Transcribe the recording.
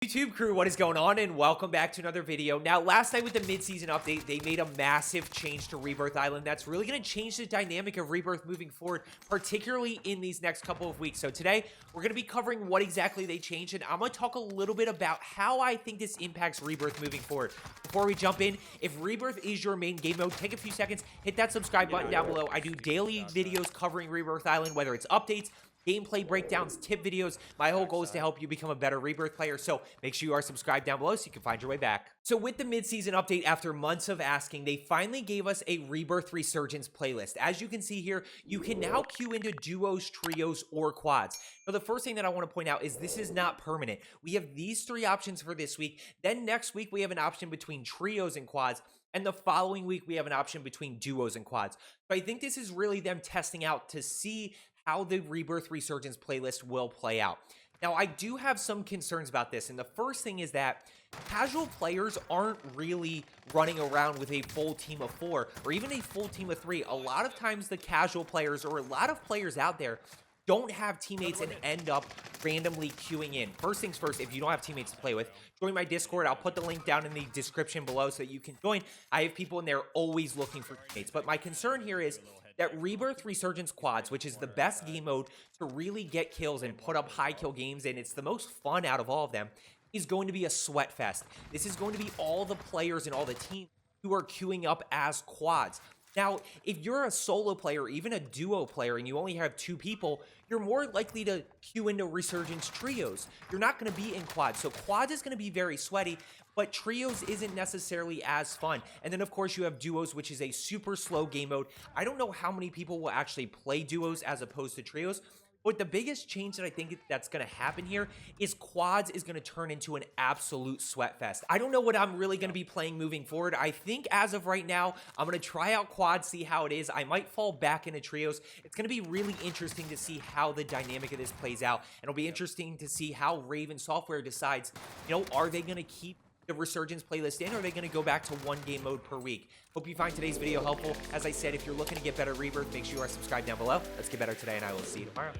YouTube crew, what is going on, and welcome back to another video. Now, last night with the mid-season update, they made a massive change to Rebirth Island that's really going to change the dynamic of Rebirth moving forward, particularly in these next couple of weeks. So today, we're going to be covering what exactly they changed, and I'm going to talk a little bit about how I think this impacts Rebirth moving forward. Before we jump in, if Rebirth is your main game mode, take a few seconds, hit that subscribe button down below. I do daily videos covering Rebirth Island, whether it's updates, gameplay breakdowns, tip videos. My whole goal is to help you become a better Rebirth player, so make sure you are subscribed down below so you can find your way back. So with the mid-season update, after months of asking, they finally gave us a Rebirth Resurgence playlist. As you can see here, you can now queue into duos, trios, or quads. Now, the first thing that I want to point out is this is not permanent. We have these three options for this week. Then next week, we have an option between trios and quads. And the following week, we have an option between duos and quads. So I think this is really them testing out to see how the Rebirth Resurgence playlist will play out. Now, I do have some concerns about this, and the first thing is that casual players aren't really running around with a full team of 4 or even a full team of 3. A lot of times the casual players or a lot of players out there don't have teammates and end up randomly queuing in. First things first, if you don't have teammates to play with, join my Discord. I'll put the link down in the description below so that you can join. I have people in there always looking for teammates. But my concern here is that Rebirth Resurgence Quads, which is the best game mode to really get kills and put up high kill games, and it's the most fun out of all of them, is going to be a sweat fest. This is going to be all the players and all the teams who are queuing up as quads. Now, if you're a solo player or even a duo player and you only have 2 people, you're more likely to queue into Resurgence trios. You're not going to be in quads. So quads is going to be very sweaty, but trios isn't necessarily as fun. And then, of course, you have duos, which is a super slow game mode. I don't know how many people will actually play duos as opposed to trios. But the biggest change that I think that's going to happen here is quads is going to turn into an absolute sweat fest. I don't know what I'm really going to be playing moving forward. I think as of right now, I'm going to try out quads, see how it is. I might fall back into trios. It's going to be really interesting to see how the dynamic of this plays out. And it'll be interesting to see how Raven Software decides, are they going to keep the Resurgence playlist in, or are they going to go back to 1 game mode per week? Hope you find today's video helpful. As I said, if you're looking to get better Rebirth, make sure you are subscribed down below. Let's get better today, and I will see you tomorrow.